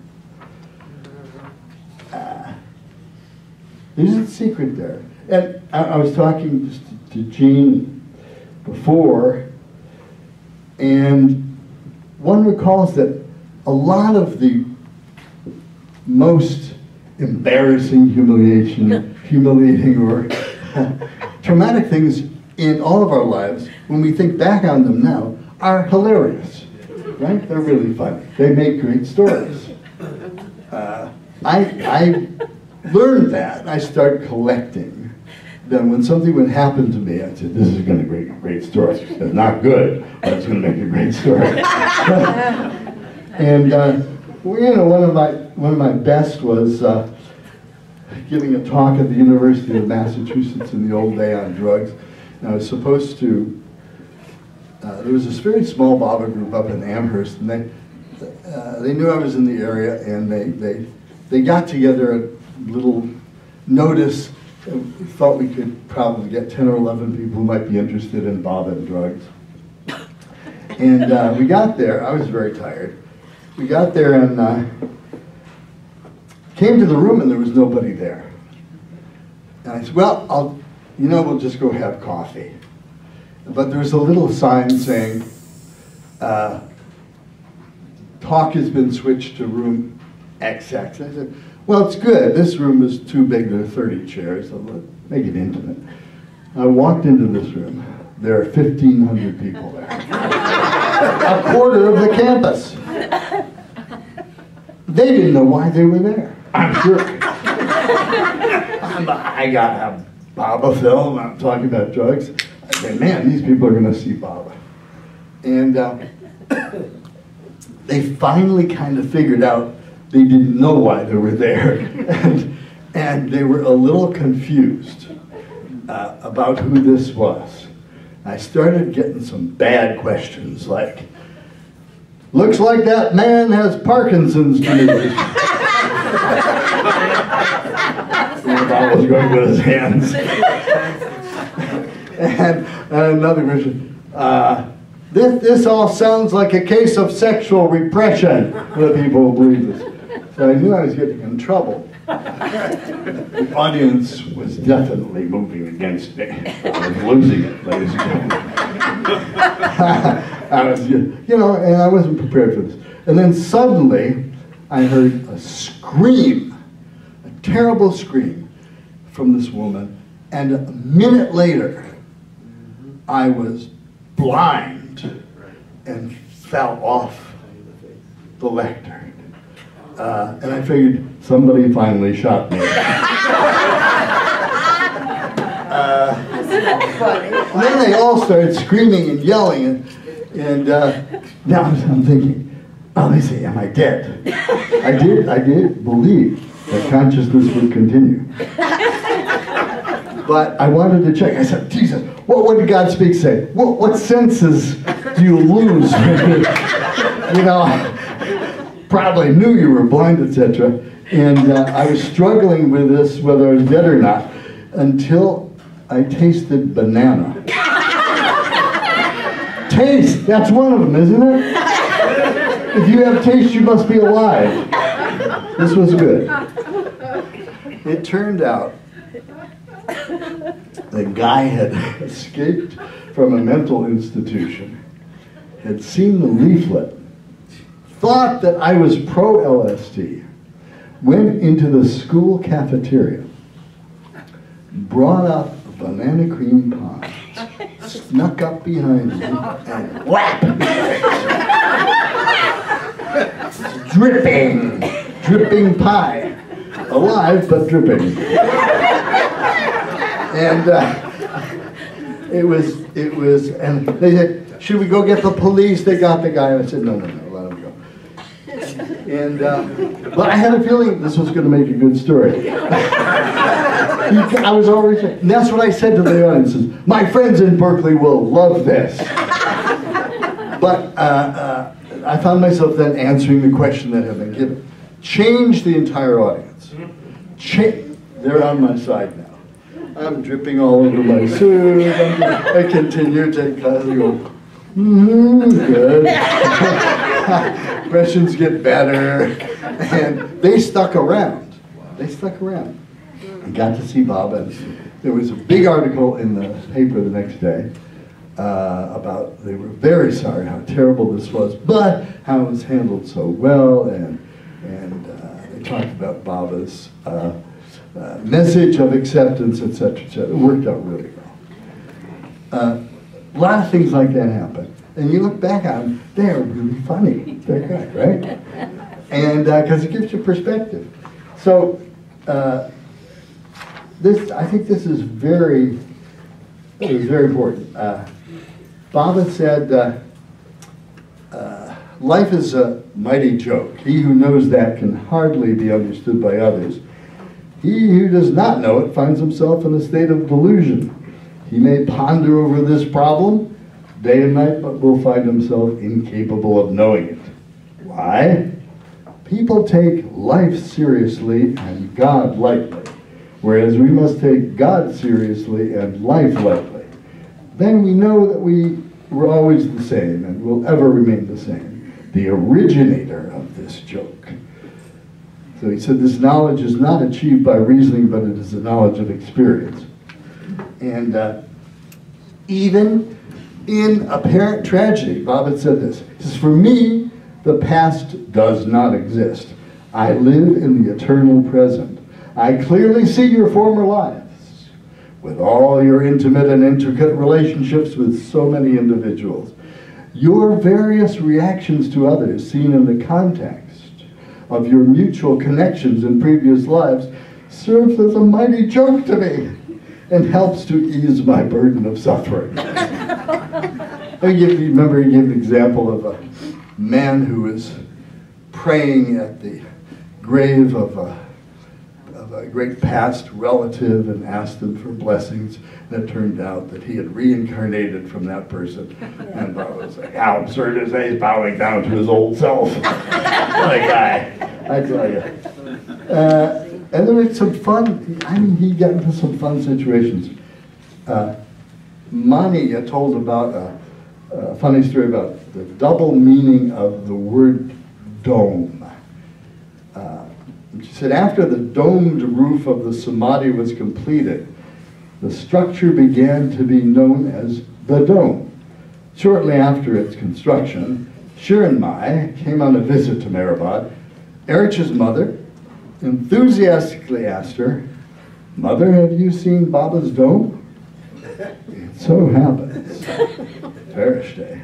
There's a secret there. And I was talking to Jean before, and one recalls that a lot of the most embarrassing, humiliating or traumatic things in all of our lives, when we think back on them now, are hilarious, right? They're really funny. They make great stories. I learned that. I started collecting them. When something would happen to me, I said, this is going to be a great story. It's not good, but it's going to make a great story. And you know, one of my best was giving a talk at the University of Massachusetts in the old day on drugs. And I was supposed to, there was this very small Baba group up in Amherst, and they knew I was in the area, and they got together a little notice. We thought we could probably get 10 or 11 people who might be interested in Baba and drugs. And we got there. I was very tired. We got there and came to the room, and there was nobody there. And I said, well, we'll just go have coffee. But there was a little sign saying, talk has been switched to room XX. I said, well, it's good. This room is too big. There are 30 chairs, so let's make it intimate. I walked into this room. There are 1,500 people there. A quarter of the campus. They didn't know why they were there, I'm sure. I got a Baba film. I'm talking about drugs. I said, man, these people are going to see Baba. And they finally kind of figured out they didn't know why they were there. And they were a little confused about who this was. I started getting some bad questions like, looks like that man has Parkinson's disease. Bob was going with his hands. And another question, this all sounds like a case of sexual repression. The people believe this. So I knew I was getting in trouble. The audience was definitely moving against me. I was losing it, ladies and gentlemen. I was, and I wasn't prepared for this. And then suddenly, I heard a scream, a terrible scream from this woman, And a minute later, I was blind and fell off the lectern. And I figured somebody finally shot me. And then they all started screaming and yelling, and now I'm thinking, oh, they say, am I dead? I did believe that consciousness would continue. But I wanted to check. I said, Jesus, what did God speak say? What senses do you lose? You know, I probably knew you were blind, etc. And I was struggling with this, whether I was dead or not, until I tasted banana. Taste, that's one of them, isn't it? If you have taste, you must be alive. This was good. It turned out the guy had escaped from a mental institution, had seen the leaflet, thought that I was pro-LSD, went into the school cafeteria, brought up a banana cream pie, snuck up behind me, and whap! Dripping pie. Alive, but dripping. And it was, and they said, should we go get the police? They got the guy, and I said, no, let him go. And, but I had a feeling this was going to make a good story. I was already saying, and that's what I said to the audiences. My friends in Berkeley will love this. But I found myself then answering the question that had been given. Change the entire audience. They're on my side now. I'm dripping all over my suit. I continue to kind of go, good. Questions get better. And they stuck around. I got to see Bob, and there was a big article in the paper the next day about, they were very sorry how terrible this was, but how it was handled so well, and they talked about Baba's message of acceptance, etc., etc. It worked out really well. A lot of things like that happen. And you look back on them, they're really funny. They're good, right? And because it gives you perspective. So I think this is very important. Baba said, life is a mighty joke. He who knows that can hardly be understood by others. He who does not know it finds himself in a state of delusion. He may ponder over this problem day and night, but will find himself incapable of knowing it. Why? People take life seriously and God lightly, whereas we must take God seriously and life lightly. Then we know that we were always the same and will ever remain the same, the originator of this joke. So he said this knowledge is not achieved by reasoning, but it is a knowledge of experience. And even in apparent tragedy, Bob had said this. He says, for me, the past does not exist. I live in the eternal present. I clearly see your former lives, with all your intimate and intricate relationships with so many individuals. Your various reactions to others seen in the context of your mutual connections in previous lives serves as a mighty joke to me and helps to ease my burden of suffering. I remember he gave an example of a man who was praying at the grave of a great past relative and asked him for blessings, and it turned out that he had reincarnated from that person. And Bob was like, how absurd is that? He's bowing down to his old self. What a guy, I tell you. And there was some fun, he got into some fun situations. Mani told about a funny story about the double meaning of the word dome. She said after the domed roof of the samadhi was completed, the structure began to be known as the dome. Shortly after its construction, Shiranmai came on a visit to Mehrabad. Erich's mother enthusiastically asked her, Mother, have you seen Baba's dome? It so happens, Farishte,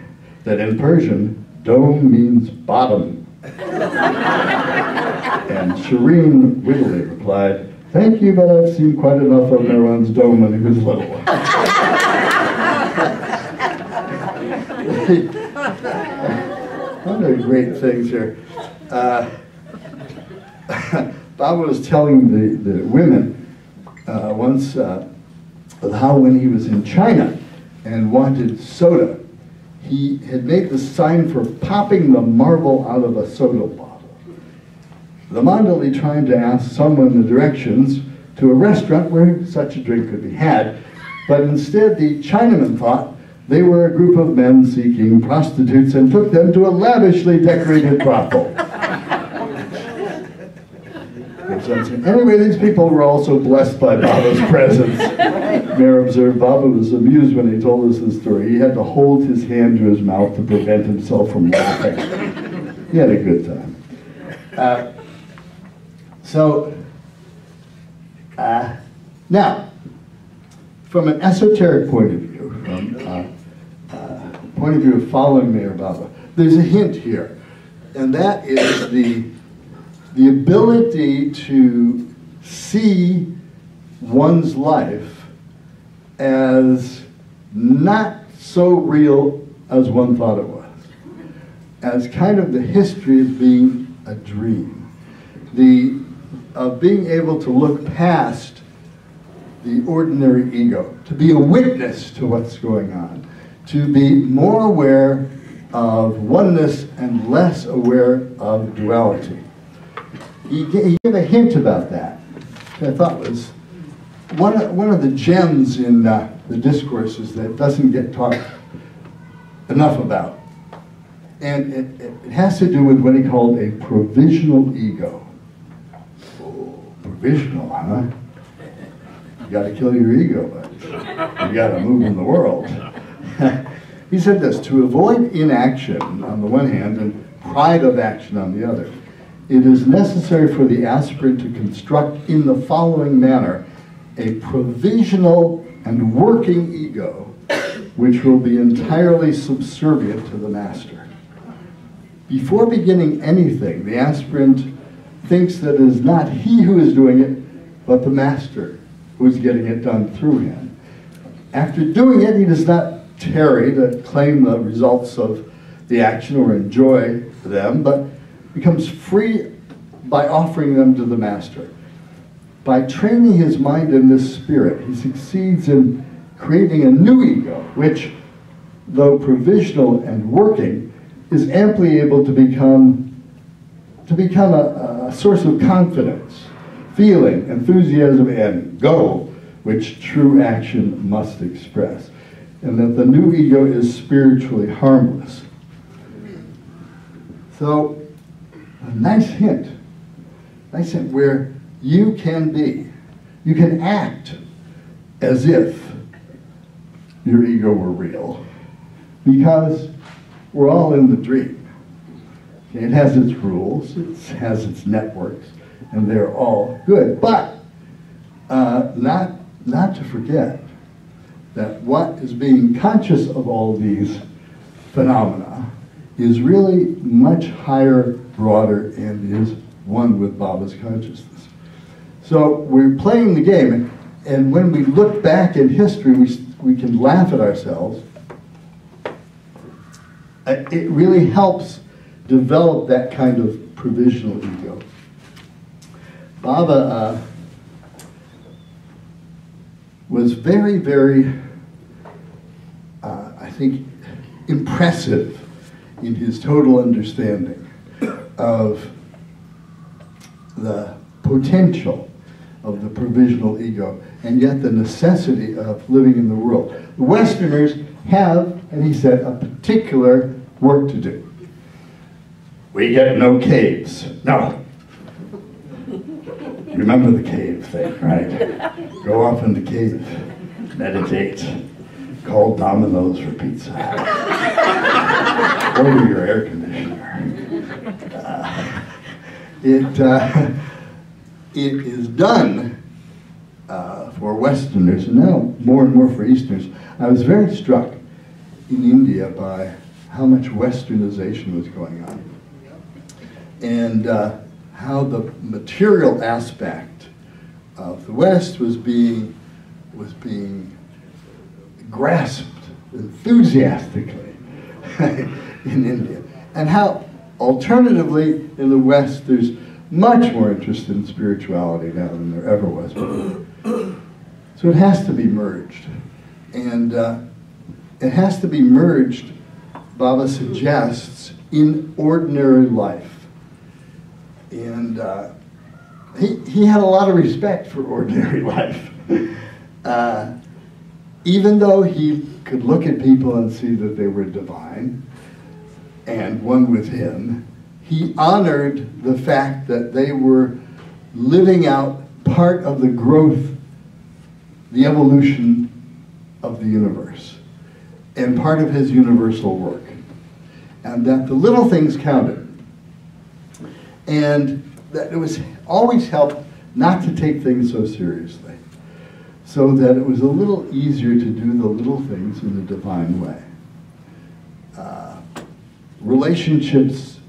that in Persian, dome means bottom. And Shireen wittily replied, thank you, but I've seen quite enough of Marwan's dome when he was little. One of the great things here. Baba was telling the women once how when he was in China and wanted soda, he had made the sign for popping the marble out of a soda bottle. The Mandali trying to ask someone the directions to a restaurant where such a drink could be had, but instead the Chinaman thought they were a group of men seeking prostitutes and took them to a lavishly decorated brothel. Anyway, these people were also blessed by Baba's presence. Mayor observed Baba was amused when he told us this story. He had to hold his hand to his mouth to prevent himself from laughing. He had a good time. Now, from an esoteric point of view, from point of view of following Mayor Baba, there's a hint here, and that is the ability to see one's life as not so real as one thought it was, as kind of the history of being a dream, of being able to look past the ordinary ego, to be a witness to what's going on, to be more aware of oneness and less aware of duality. He gave a hint about that, which I thought was one of the gems in the discourses that doesn't get talked enough about. And it has to do with what he called a provisional ego. Oh, provisional, huh? You got to kill your ego, but you got to move in the world. He said this, to avoid inaction on the one hand and pride of action on the other, it is necessary for the aspirant to construct in the following manner a provisional and working ego which will be entirely subservient to the master. Before beginning anything, the aspirant thinks that it is not he who is doing it, but the master who is getting it done through him. After doing it, he does not tarry to claim the results of the action or enjoy them, but becomes free by offering them to the master. By training his mind in this spirit, he succeeds in creating a new ego, which, though provisional and working, is amply able to become a source of confidence, feeling, enthusiasm, and go, which true action must express. And that the new ego is spiritually harmless. So, a nice hint where you can act as if your ego were real, because we're all in the dream. It has its rules, it has its networks, and they're all good. But not to forget that what is being conscious of all these phenomena is really much higher, broader, and is one with Baba's consciousness. So we're playing the game, and when we look back in history, we can laugh at ourselves. It really helps develop that kind of provisional ego. Baba was very, very, I think, impressive in his total understanding of the potential of the provisional ego, and yet the necessity of living in the world. The Westerners have, and he said, a particular work to do. We get no caves. No. Remember the cave thing, right? Go off in the cave, meditate, call Domino's for pizza, order your air conditioner. It is done for Westerners, and now more and more for Easterners. I was very struck in India by how much Westernization was going on, and how the material aspect of the West was being grasped enthusiastically in India, and how alternatively in the West there's much more interest in spirituality now than there ever was before. So it has to be merged, and it has to be merged, Baba suggests, in ordinary life. And he had a lot of respect for ordinary life. Even though he could look at people and see that they were divine and one with him, he honored the fact that they were living out part of the growth, the evolution of the universe, and part of his universal work, and that the little things counted, and that it was always helped not to take things so seriously, so that it was a little easier to do the little things in a divine way. Relationships,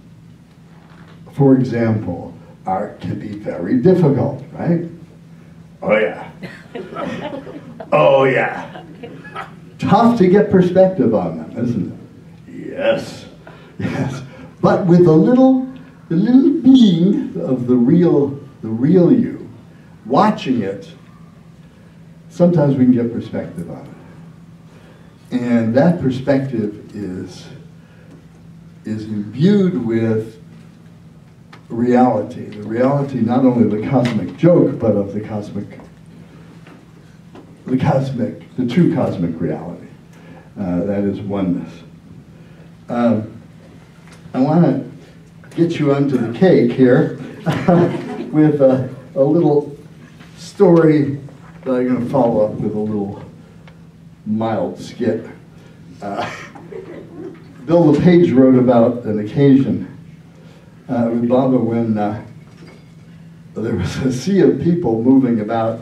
for example, can be very difficult, right? Oh yeah. Oh yeah. Tough to get perspective on them, isn't it? Yes. Yes. But with the little being of the real you, watching it, sometimes we can get perspective on it. And that perspective is imbued with reality. The reality not only of the cosmic joke, but of the true cosmic reality. That is oneness. I want to get you onto the cake here with a little story that I'm going to follow up with a little mild skit. Bill LePage wrote about an occasion with Baba when there was a sea of people moving about,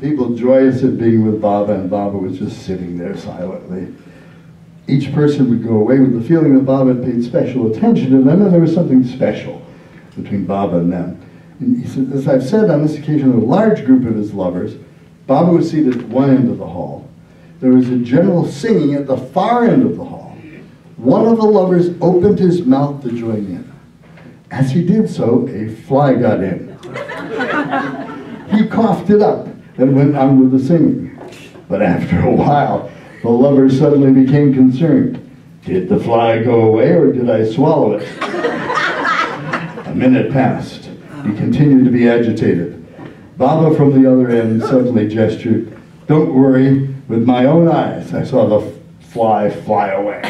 people joyous at being with Baba, and Baba was just sitting there silently. Each person would go away with the feeling that Baba had paid special attention to them, and there was something special between Baba and them. And he said, as I've said, on this occasion, a large group of his lovers, Baba was seated at one end of the hall. There was a general singing at the far end of the hall. One of the lovers opened his mouth to join in. As he did so, a fly got in. He coughed it up and went on with the singing. But after a while, the lovers suddenly became concerned. Did the fly go away, or did I swallow it? A minute passed. He continued to be agitated. Baba from the other end suddenly gestured, "Don't worry, with my own eyes I saw the fly fly away."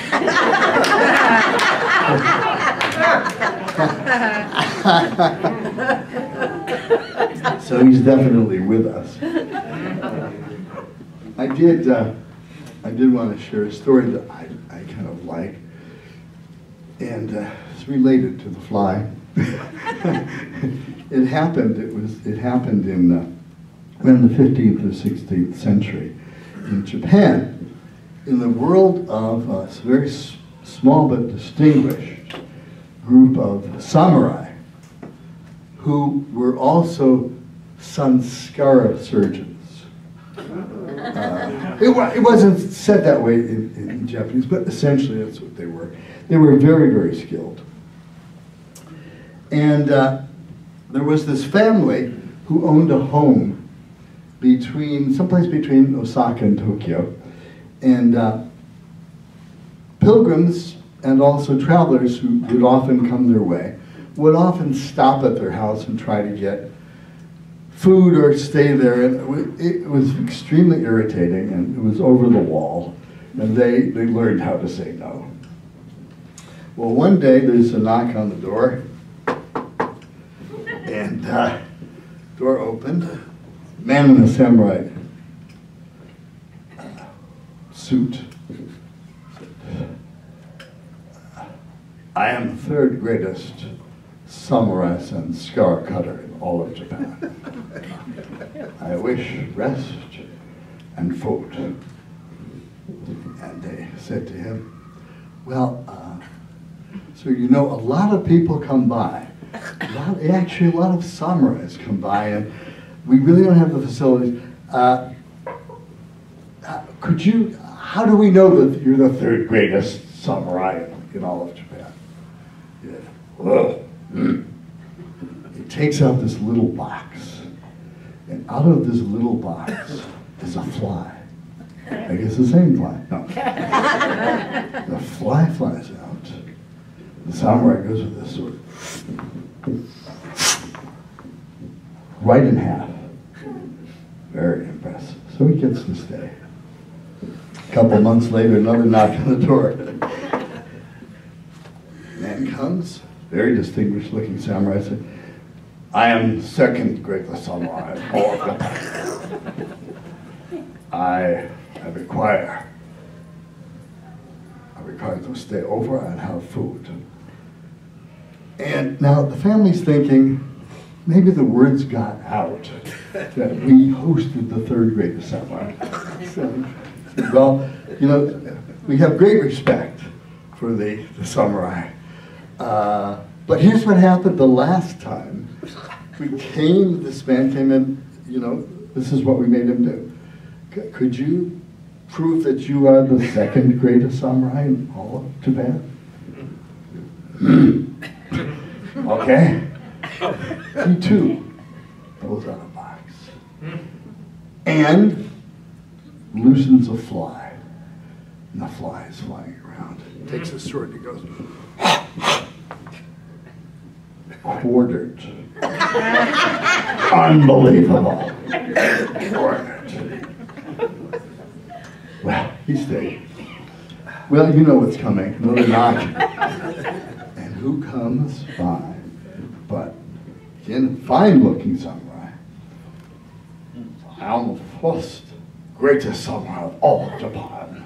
So he's definitely with us. I did want to share a story that I kind of like, and it's related to the fly. It happened in the 15th or 16th century in Japan, in the world of a very small but distinguished group of samurai who were also sanskara surgeons. It wasn't said that way in Japanese, but essentially that's what they were. They were very, very skilled. And there was this family who owned a home someplace between Osaka and Tokyo. And pilgrims and also travelers who would often come their way would often stop at their house and try to get food or stay there. And it was extremely irritating, and it was over the wall. And they learned how to say no. Well, one day there's a knock on the door, and door opened. Man in a samurai suit. I am the third greatest samurai and scar cutter in all of Japan. I wish rest and food. And they said to him, well, so you know, a lot of people come by. Actually, a lot of samurais come by, and we really don't have the facilities. How do we know that you're the third greatest samurai in all of Japan? Yeah. Well, he takes out this little box, and out of this little box is a fly. I guess the same fly. No. The fly flies out. The samurai goes with this sword. Right in half. Very impressive. So he gets to stay. A couple months later, another knock on the door. Man comes, very distinguished looking samurai, said, I am second greatest samurai of all of Japan. I require to stay over and have food. And now the family's thinking, maybe the words got out that we hosted the third greatest samurai. So, well, you know, we have great respect for the samurai. But here's what happened the last time. This man came in, you know, this is what we made him do. Could you prove that you are the second greatest samurai in all of Japan? Okay. He too pulls out a box and loosens a fly. And the fly is flying around. He takes his sword and he goes, quartered. Unbelievable. Quartered. Well, he stayed. Well, you know what's coming. Another knock. And who comes by but again, fine-looking samurai. I am the first greatest samurai of all of Japan.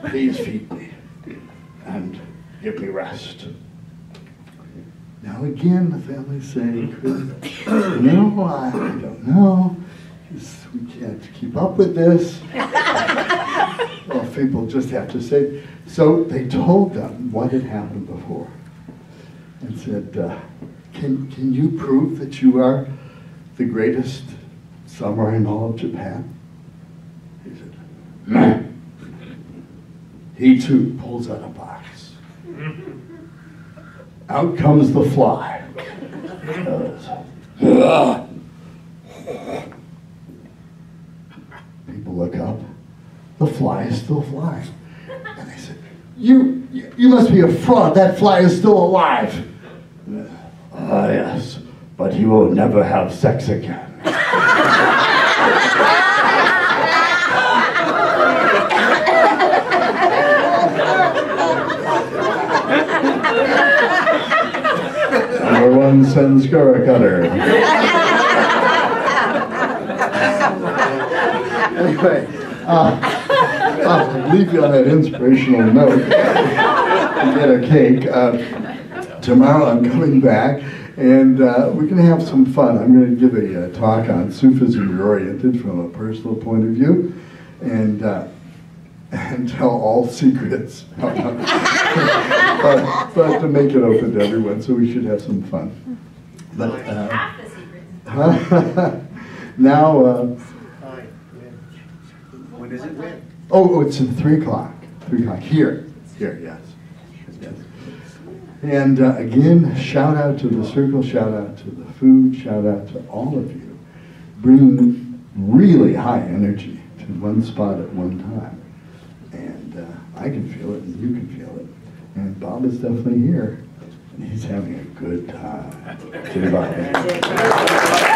Please feed me and give me rest. Now again, the family's saying, no, I don't know. We can't keep up with this. Well, people just have to say. So they told them what had happened before and said, can you prove that you are the greatest samurai in all of Japan? He said, no. He too pulls out a box. Out comes the fly. People look up. The fly is still flying. And they said, you must be a fraud. That fly is still alive. Ah, yes, but he will never have sex again. Number one sends Gura Cutter. Anyway, I'll leave you on that inspirational note and get a cake. Tomorrow I'm coming back, and we're going to have some fun. I'm going to give a talk on Sufism reoriented from a personal point of view, and tell all secrets. but to make it open to everyone, so we should have some fun. But half the secrets. now. When is it? When? Oh, it's at 3 o'clock. 3 o'clock here. Here, yes. And again, shout out to the circle, shout out to the food, shout out to all of you. Bringing really high energy to one spot at one time. And I can feel it, and you can feel it. And Bob is definitely here. And he's having a good time. Say bye.